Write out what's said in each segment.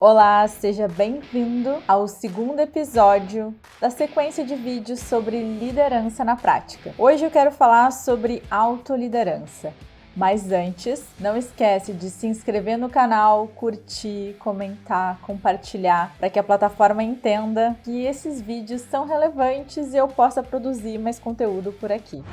Olá, seja bem-vindo ao segundo episódio da sequência de vídeos sobre liderança na prática. Hoje eu quero falar sobre autoliderança. Mas antes, não esquece de se inscrever no canal, curtir, comentar, compartilhar, para que a plataforma entenda que esses vídeos são relevantes e eu possa produzir mais conteúdo por aqui.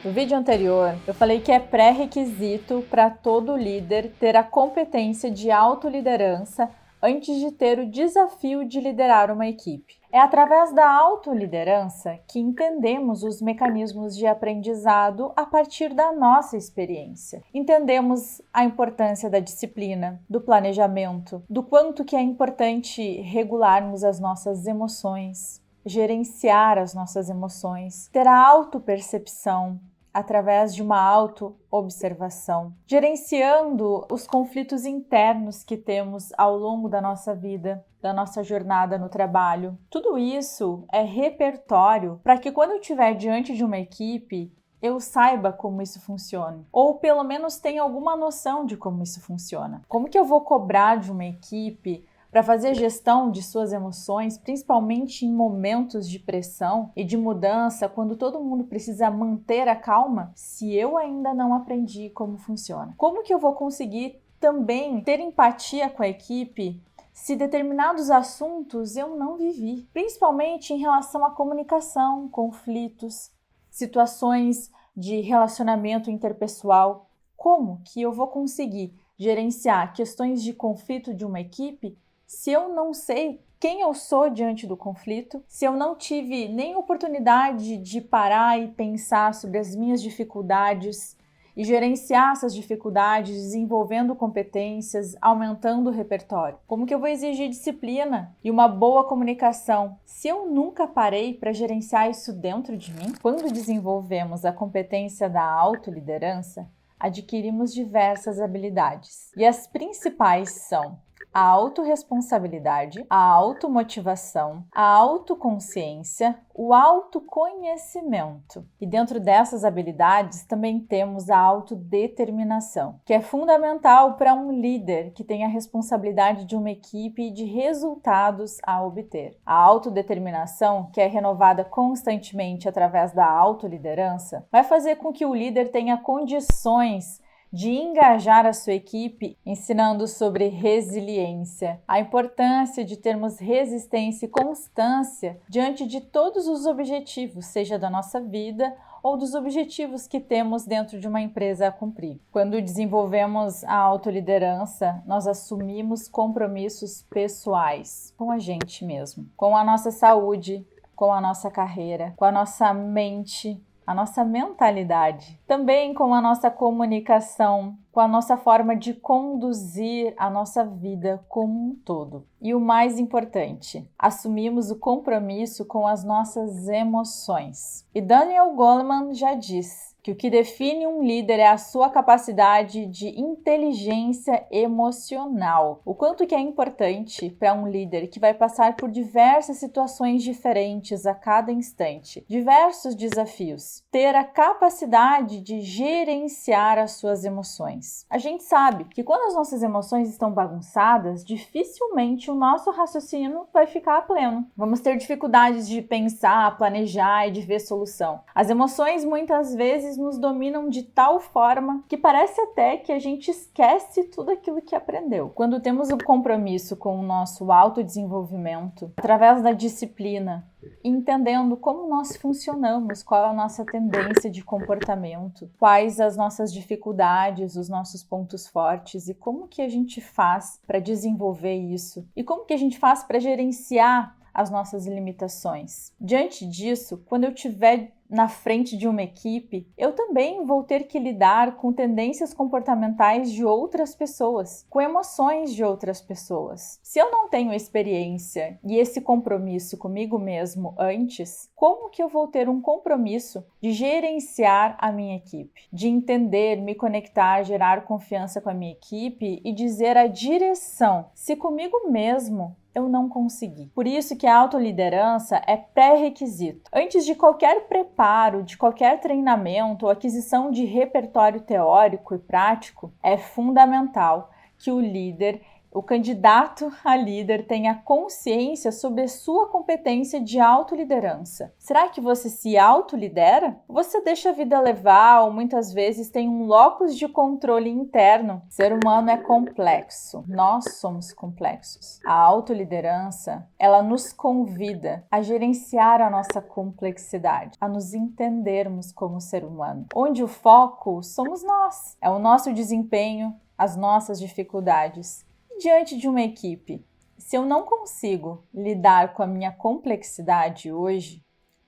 No vídeo anterior, eu falei que é pré-requisito para todo líder ter a competência de autoliderança antes de ter o desafio de liderar uma equipe. É através da autoliderança que entendemos os mecanismos de aprendizado a partir da nossa experiência. Entendemos a importância da disciplina, do planejamento, do quanto que é importante regularmos as nossas emoções, gerenciar as nossas emoções, ter a autopercepção, através de uma auto-observação, gerenciando os conflitos internos que temos ao longo da nossa vida, da nossa jornada no trabalho. Tudo isso é repertório para que quando eu estiver diante de uma equipe, eu saiba como isso funciona, ou pelo menos tenha alguma noção de como isso funciona. Como que eu vou cobrar de uma equipe para fazer gestão de suas emoções, principalmente em momentos de pressão e de mudança, quando todo mundo precisa manter a calma, se eu ainda não aprendi como funciona? Como que eu vou conseguir também ter empatia com a equipe se determinados assuntos eu não vivi? Principalmente em relação à comunicação, conflitos, situações de relacionamento interpessoal. Como que eu vou conseguir gerenciar questões de conflito de uma equipe se eu não sei quem eu sou diante do conflito, se eu não tive nem oportunidade de parar e pensar sobre as minhas dificuldades e gerenciar essas dificuldades, desenvolvendo competências, aumentando o repertório? Como que eu vou exigir disciplina e uma boa comunicação se eu nunca parei para gerenciar isso dentro de mim? Quando desenvolvemos a competência da autoliderança, adquirimos diversas habilidades. E as principais são a autorresponsabilidade, a automotivação, a autoconsciência, o autoconhecimento. E dentro dessas habilidades também temos a autodeterminação, que é fundamental para um líder que tem a responsabilidade de uma equipe e de resultados a obter. A autodeterminação, que é renovada constantemente através da autoliderança, vai fazer com que o líder tenha condições de engajar a sua equipe, ensinando sobre resiliência, a importância de termos resistência e constância diante de todos os objetivos, seja da nossa vida ou dos objetivos que temos dentro de uma empresa a cumprir. Quando desenvolvemos a autoliderança, nós assumimos compromissos pessoais com a gente mesmo, com a nossa saúde, com a nossa carreira, com a nossa mente, a nossa mentalidade, também com a nossa comunicação, com a nossa forma de conduzir a nossa vida como um todo. E o mais importante, assumimos o compromisso com as nossas emoções. E Daniel Goleman já diz que o que define um líder é a sua capacidade de inteligência emocional. O quanto que é importante para um líder que vai passar por diversas situações diferentes a cada instante, diversos desafios, ter a capacidade de gerenciar as suas emoções. A gente sabe que quando as nossas emoções estão bagunçadas, dificilmente o nosso raciocínio vai ficar a pleno. Vamos ter dificuldades de pensar, planejar e de ver solução. As emoções muitas vezes nos dominam de tal forma que parece até que a gente esquece tudo aquilo que aprendeu. Quando temos o compromisso com o nosso autodesenvolvimento, através da disciplina, entendendo como nós funcionamos, qual é a nossa tendência de comportamento, quais as nossas dificuldades, os nossos pontos fortes e como que a gente faz para desenvolver isso e como que a gente faz para gerenciar as nossas limitações. Diante disso, quando eu tiver na frente de uma equipe, eu também vou ter que lidar com tendências comportamentais de outras pessoas, com emoções de outras pessoas. Se eu não tenho experiência e esse compromisso comigo mesmo antes, como que eu vou ter um compromisso de gerenciar a minha equipe, de entender, me conectar, gerar confiança com a minha equipe e dizer a direção, se comigo mesmo eu não consegui. Por isso que a autoliderança é pré-requisito. Antes de qualquer preparo, de qualquer treinamento ou aquisição de repertório teórico e prático, é fundamental que o líder, o candidato a líder, tenha consciência sobre a sua competência de autoliderança. Será que você se autolidera? Você deixa a vida levar ou muitas vezes tem um locus de controle interno? O ser humano é complexo. Nós somos complexos. A autoliderança, ela nos convida a gerenciar a nossa complexidade, a nos entendermos como ser humano, onde o foco somos nós. É o nosso desempenho, as nossas dificuldades. Diante de uma equipe, se eu não consigo lidar com a minha complexidade hoje,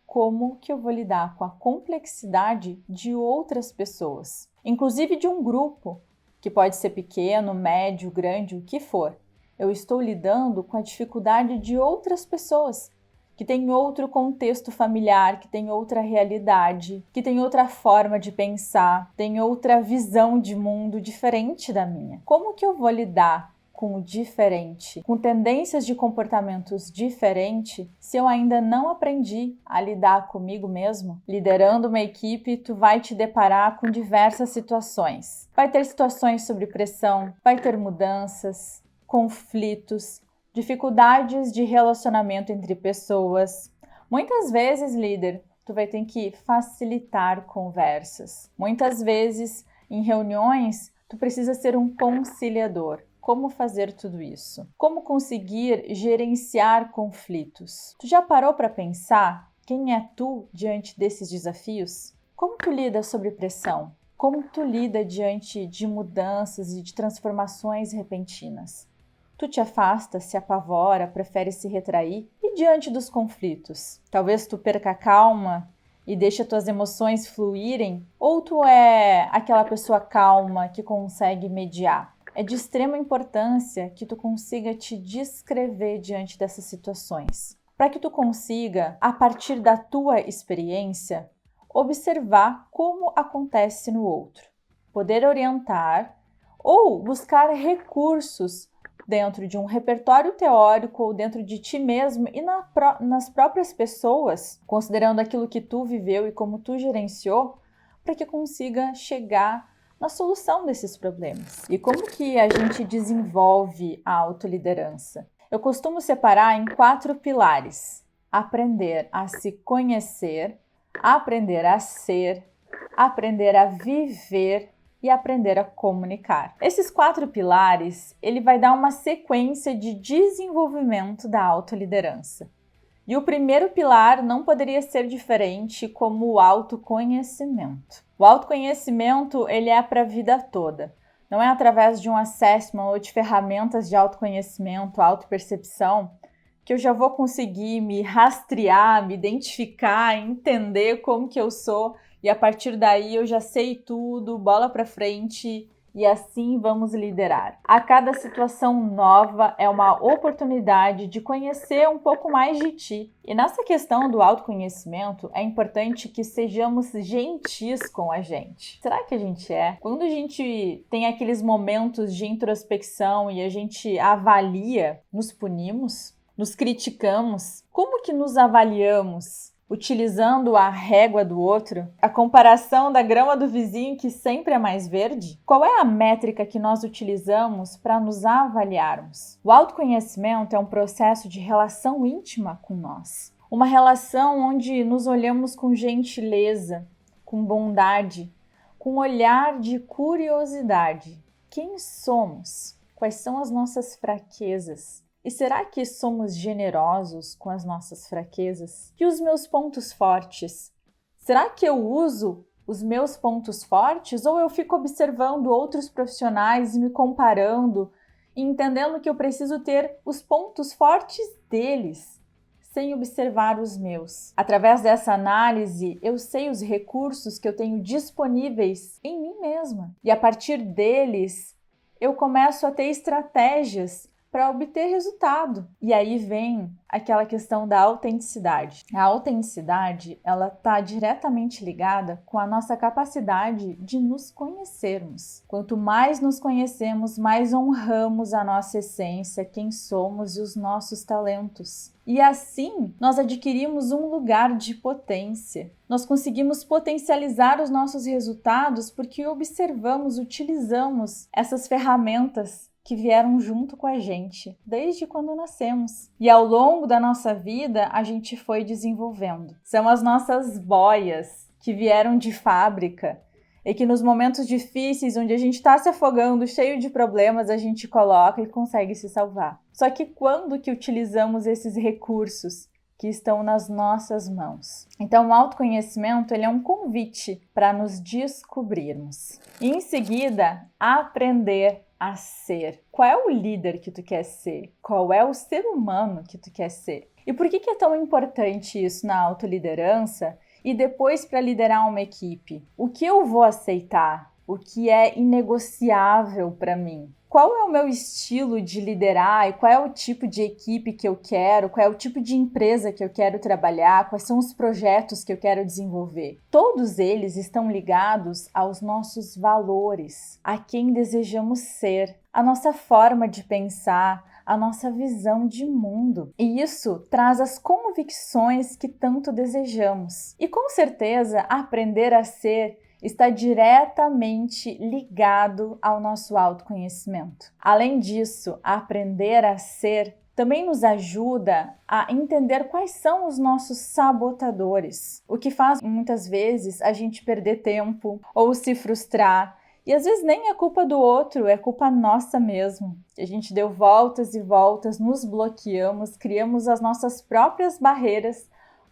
como que eu vou lidar com a complexidade de outras pessoas? Inclusive de um grupo, que pode ser pequeno, médio, grande, o que for. Eu estou lidando com a dificuldade de outras pessoas, que têm outro contexto familiar, que têm outra realidade, que têm outra forma de pensar, têm outra visão de mundo diferente da minha. Como que eu vou lidar com o diferente, com tendências de comportamentos diferentes, se eu ainda não aprendi a lidar comigo mesmo? Liderando uma equipe, tu vai te deparar com diversas situações. Vai ter situações sob pressão, vai ter mudanças, conflitos, dificuldades de relacionamento entre pessoas. Muitas vezes, líder, tu vai ter que facilitar conversas. Muitas vezes, em reuniões, tu precisa ser um conciliador. Como fazer tudo isso? Como conseguir gerenciar conflitos? Tu já parou para pensar quem é tu diante desses desafios? Como tu lida sob pressão? Como tu lida diante de mudanças e de transformações repentinas? Tu te afasta, se apavora, prefere se retrair? E diante dos conflitos? Talvez tu perca a calma e deixa tuas emoções fluírem? Ou tu é aquela pessoa calma que consegue mediar? É de extrema importância que tu consiga te descrever diante dessas situações, para que tu consiga, a partir da tua experiência, observar como acontece no outro, poder orientar ou buscar recursos dentro de um repertório teórico ou dentro de ti mesmo e nas próprias pessoas, considerando aquilo que tu viveu e como tu gerenciou, para que consiga chegar na solução desses problemas. E como que a gente desenvolve a autoliderança? Eu costumo separar em 4 pilares: aprender a se conhecer, aprender a ser, aprender a viver e aprender a comunicar. Esses 4 pilares, ele vai dar uma sequência de desenvolvimento da autoliderança. E o primeiro pilar não poderia ser diferente como o autoconhecimento. O autoconhecimento, ele é para a vida toda. Não é através de um assessment ou de ferramentas de autoconhecimento, autopercepção, que eu já vou conseguir me rastrear, me identificar, entender como que eu sou e a partir daí eu já sei tudo, bola para frente e assim vamos liderar. A cada situação nova é uma oportunidade de conhecer um pouco mais de ti. E nessa questão do autoconhecimento, é importante que sejamos gentis com a gente. Será que a gente é? Quando a gente tem aqueles momentos de introspecção e a gente avalia, nos punimos, nos criticamos, como que nos avaliamos? Utilizando a régua do outro, a comparação da grama do vizinho que sempre é mais verde? Qual é a métrica que nós utilizamos para nos avaliarmos? O autoconhecimento é um processo de relação íntima com nós. Uma relação onde nos olhamos com gentileza, com bondade, com olhar de curiosidade. Quem somos? Quais são as nossas fraquezas? E será que somos generosos com as nossas fraquezas? E os meus pontos fortes? Será que eu uso os meus pontos fortes ou eu fico observando outros profissionais e me comparando e entendendo que eu preciso ter os pontos fortes deles, sem observar os meus? Através dessa análise, eu sei os recursos que eu tenho disponíveis em mim mesma. E a partir deles, eu começo a ter estratégias para obter resultado. E aí vem aquela questão da autenticidade. A autenticidade, ela está diretamente ligada com a nossa capacidade de nos conhecermos. Quanto mais nos conhecemos, mais honramos a nossa essência, quem somos e os nossos talentos. E assim, nós adquirimos um lugar de potência. Nós conseguimos potencializar os nossos resultados porque observamos, utilizamos essas ferramentas que vieram junto com a gente, desde quando nascemos. E ao longo da nossa vida, a gente foi desenvolvendo. São as nossas boias que vieram de fábrica e que nos momentos difíceis, onde a gente está se afogando, cheio de problemas, a gente coloca e consegue se salvar. Só que quando que utilizamos esses recursos que estão nas nossas mãos? Então, o autoconhecimento, ele é um convite para nos descobrirmos. E em seguida, aprender a ser. Qual é o líder que tu quer ser? Qual é o ser humano que tu quer ser? E por que é tão importante isso na autoliderança e depois para liderar uma equipe? O que eu vou aceitar? O que é inegociável para mim? Qual é o meu estilo de liderar e qual é o tipo de equipe que eu quero? Qual é o tipo de empresa que eu quero trabalhar? Quais são os projetos que eu quero desenvolver? Todos eles estão ligados aos nossos valores, a quem desejamos ser, a nossa forma de pensar, a nossa visão de mundo. E isso traz as convicções que tanto desejamos. E com certeza, aprender a ser está diretamente ligado ao nosso autoconhecimento. Além disso, aprender a ser também nos ajuda a entender quais são os nossos sabotadores, o que faz muitas vezes a gente perder tempo ou se frustrar. E às vezes nem é culpa do outro, é culpa nossa mesmo. A gente deu voltas e voltas, nos bloqueamos, criamos as nossas próprias barreiras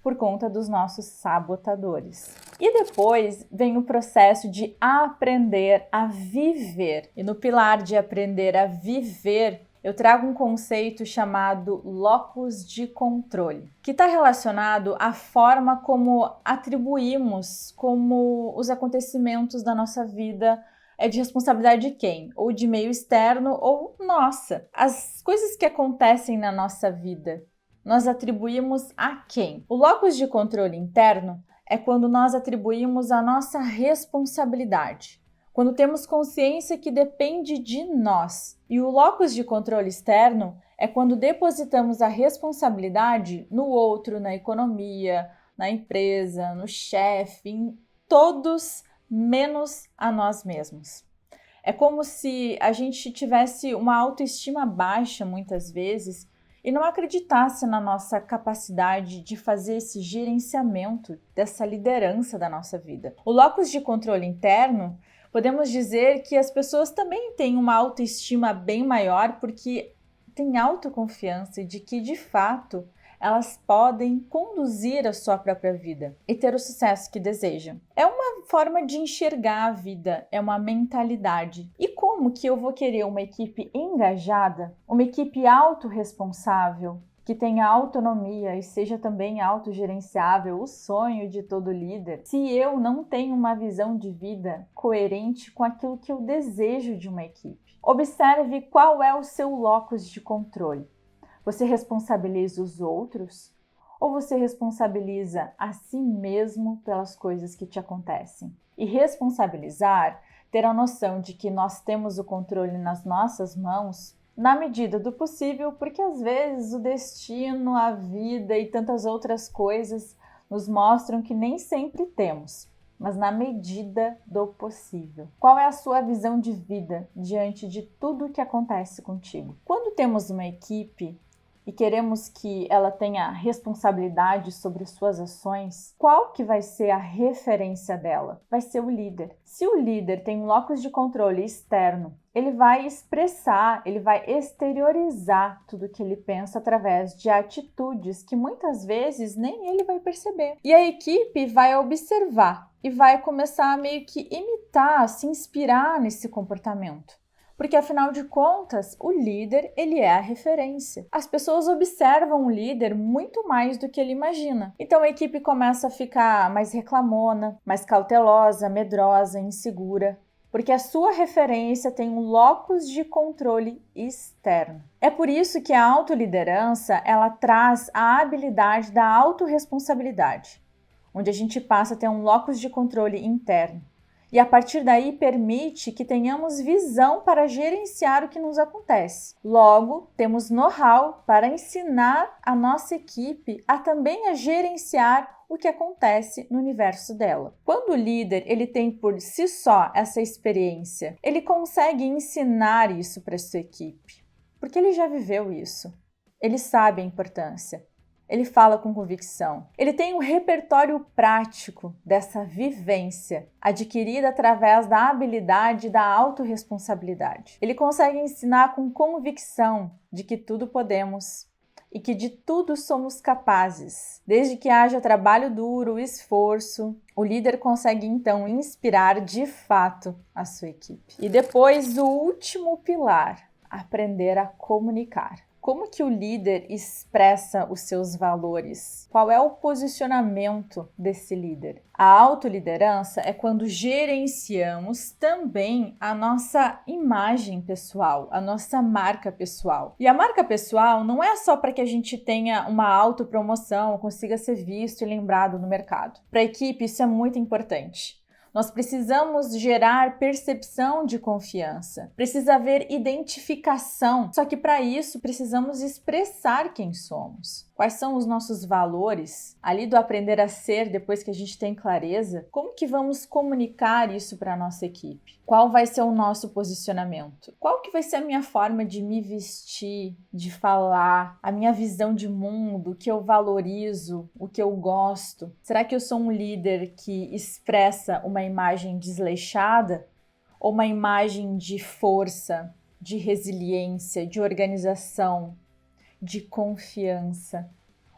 por conta dos nossos sabotadores. E depois vem o processo de aprender a viver. E no pilar de aprender a viver, eu trago um conceito chamado locus de controle, que está relacionado à forma como atribuímos como os acontecimentos da nossa vida é de responsabilidade de quem? Ou de meio externo ou nossa. As coisas que acontecem na nossa vida, nós atribuímos a quem? O locus de controle interno é quando nós atribuímos a nossa responsabilidade, quando temos consciência que depende de nós. E o locus de controle externo é quando depositamos a responsabilidade no outro, na economia, na empresa, no chefe, em todos menos a nós mesmos. É como se a gente tivesse uma autoestima baixa muitas vezes e não acreditasse na nossa capacidade de fazer esse gerenciamento dessa liderança da nossa vida. O locus de controle interno, podemos dizer que as pessoas também têm uma autoestima bem maior porque têm autoconfiança de que, de fato, elas podem conduzir a sua própria vida e ter o sucesso que desejam. É uma forma de enxergar a vida, é uma mentalidade. E como que eu vou querer uma equipe engajada, uma equipe autorresponsável, que tenha autonomia e seja também autogerenciável, o sonho de todo líder, se eu não tenho uma visão de vida coerente com aquilo que eu desejo de uma equipe? Observe qual é o seu locus de controle. Você responsabiliza os outros ou você responsabiliza a si mesmo pelas coisas que te acontecem? E responsabilizar, ter a noção de que nós temos o controle nas nossas mãos, na medida do possível, porque às vezes o destino, a vida e tantas outras coisas nos mostram que nem sempre temos, mas na medida do possível. Qual é a sua visão de vida diante de tudo que acontece contigo? Quando temos uma equipe e queremos que ela tenha responsabilidade sobre suas ações, qual que vai ser a referência dela? Vai ser o líder. Se o líder tem um locus de controle externo, ele vai expressar, ele vai exteriorizar tudo que ele pensa através de atitudes que muitas vezes nem ele vai perceber. E a equipe vai observar e vai começar a meio que imitar, se inspirar nesse comportamento. Porque, afinal de contas, o líder, ele é a referência. As pessoas observam o líder muito mais do que ele imagina. Então, a equipe começa a ficar mais reclamona, mais cautelosa, medrosa, insegura. porque a sua referência tem um locus de controle externo. É por isso que a autoliderança, ela traz a habilidade da autorresponsabilidade, onde a gente passa a ter um locus de controle interno. E a partir daí permite que tenhamos visão para gerenciar o que nos acontece. Logo, temos know-how para ensinar a nossa equipe a também gerenciar o que acontece no universo dela. Quando o líder ele tem por si só essa experiência, ele consegue ensinar isso para a sua equipe, porque ele já viveu isso. Ele sabe a importância. Ele fala com convicção. Ele tem um repertório prático dessa vivência adquirida através da habilidade da autorresponsabilidade. Ele consegue ensinar com convicção de que tudo podemos e que de tudo somos capazes. Desde que haja trabalho duro, esforço, o líder consegue então inspirar de fato a sua equipe. E depois o último pilar, aprender a comunicar. Como que o líder expressa os seus valores? Qual é o posicionamento desse líder? A autoliderança é quando gerenciamos também a nossa imagem pessoal, a nossa marca pessoal. E a marca pessoal não é só para que a gente tenha uma autopromoção, consiga ser visto e lembrado no mercado. Para a equipe isso é muito importante. Nós precisamos gerar percepção de confiança, precisa haver identificação, só que para isso precisamos expressar quem somos. Quais são os nossos valores? Ali do aprender a ser, depois que a gente tem clareza, como que vamos comunicar isso para a nossa equipe? Qual vai ser o nosso posicionamento? Qual que vai ser a minha forma de me vestir, de falar, a minha visão de mundo, o que eu valorizo, o que eu gosto? Será que eu sou um líder que expressa uma imagem desleixada ou uma imagem de força, de resiliência, de organização, de confiança,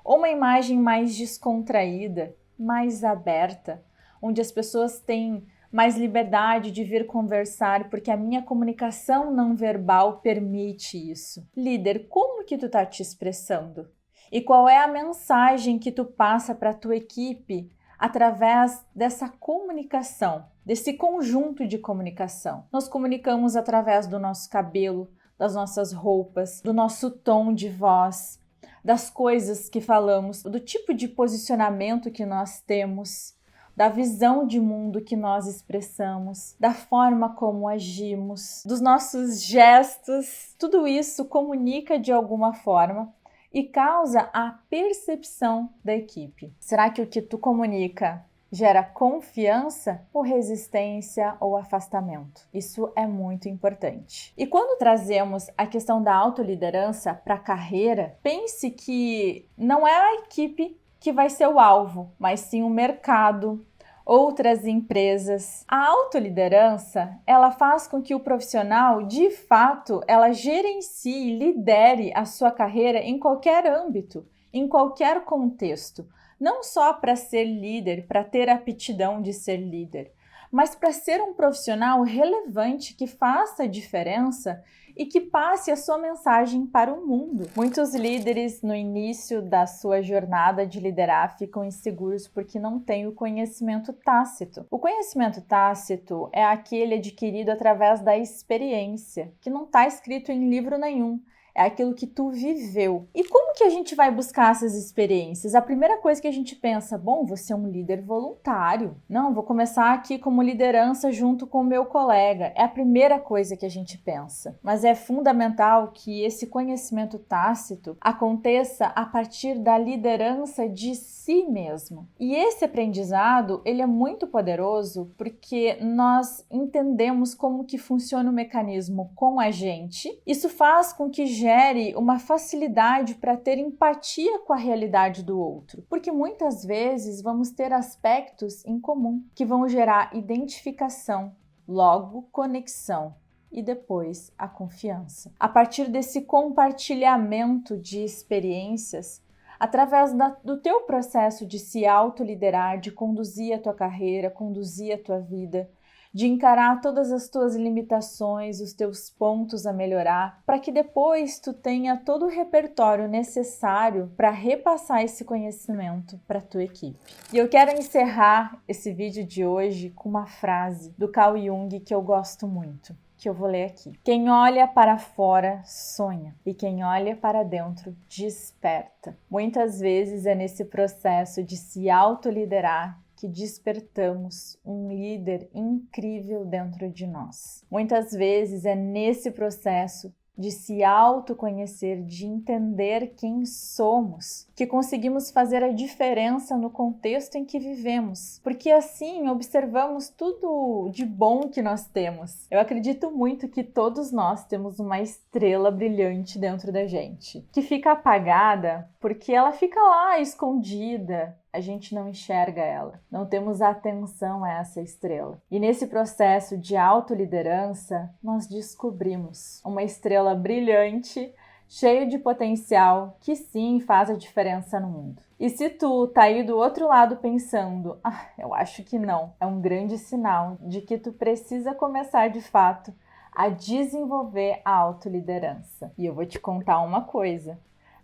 ou uma imagem mais descontraída, mais aberta, onde as pessoas têm mais liberdade de vir conversar porque a minha comunicação não verbal permite isso. Líder, como que tu tá te expressando? E qual é a mensagem que tu passa para a tua equipe através dessa comunicação, desse conjunto de comunicação? Nós comunicamos através do nosso cabelo, das nossas roupas, do nosso tom de voz, das coisas que falamos, do tipo de posicionamento que nós temos, da visão de mundo que nós expressamos, da forma como agimos, dos nossos gestos. Tudo isso comunica de alguma forma e causa a percepção da equipe. Será que o que tu comunica gera confiança ou resistência ou afastamento? Isso é muito importante. E quando trazemos a questão da autoliderança para a carreira, pense que não é a equipe que vai ser o alvo, mas sim o mercado, outras empresas. A autoliderança, ela faz com que o profissional, de fato, ela gerencie e lidere a sua carreira em qualquer âmbito, em qualquer contexto. Não só para ser líder, para ter a aptidão de ser líder, mas para ser um profissional relevante que faça a diferença e que passe a sua mensagem para o mundo. Muitos líderes no início da sua jornada de liderar ficam inseguros porque não têm o conhecimento tácito. O conhecimento tácito é aquele adquirido através da experiência, que não está escrito em livro nenhum. É aquilo que tu viveu. E como que a gente vai buscar essas experiências? A primeira coisa que a gente pensa, bom, vou ser um líder voluntário. Não, vou começar aqui como liderança junto com o meu colega. É a primeira coisa que a gente pensa. Mas é fundamental que esse conhecimento tácito aconteça a partir da liderança de si mesmo. E esse aprendizado, ele é muito poderoso porque nós entendemos como que funciona o mecanismo com a gente. Isso faz com que gere uma facilidade para ter empatia com a realidade do outro, porque muitas vezes vamos ter aspectos em comum que vão gerar identificação, logo conexão e depois a confiança. A partir desse compartilhamento de experiências, através do teu processo de se autoliderar, de conduzir a tua carreira, conduzir a tua vida, de encarar todas as tuas limitações, os teus pontos a melhorar, para que depois tu tenha todo o repertório necessário para repassar esse conhecimento para a tua equipe. E eu quero encerrar esse vídeo de hoje com uma frase do Carl Jung que eu gosto muito, que eu vou ler aqui. Quem olha para fora sonha, e quem olha para dentro desperta. Muitas vezes é nesse processo de se autoliderar que despertamos um líder incrível dentro de nós. Muitas vezes é nesse processo de se autoconhecer, de entender quem somos, que conseguimos fazer a diferença no contexto em que vivemos, porque assim observamos tudo de bom que nós temos. Eu acredito muito que todos nós temos uma estrela brilhante dentro da gente, que fica apagada porque ela fica lá escondida. A gente não enxerga ela, não temos atenção a essa estrela. E nesse processo de autoliderança, nós descobrimos uma estrela brilhante, cheia de potencial, que sim faz a diferença no mundo. E se tu tá aí do outro lado pensando, eu acho que não, é um grande sinal de que tu precisa começar de fato a desenvolver a autoliderança. E eu vou te contar uma coisa.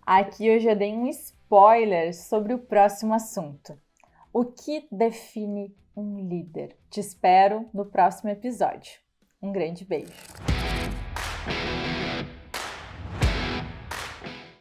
Aqui eu já dei um spoiler sobre o próximo assunto. O que define um líder? Te espero no próximo episódio. Um grande beijo!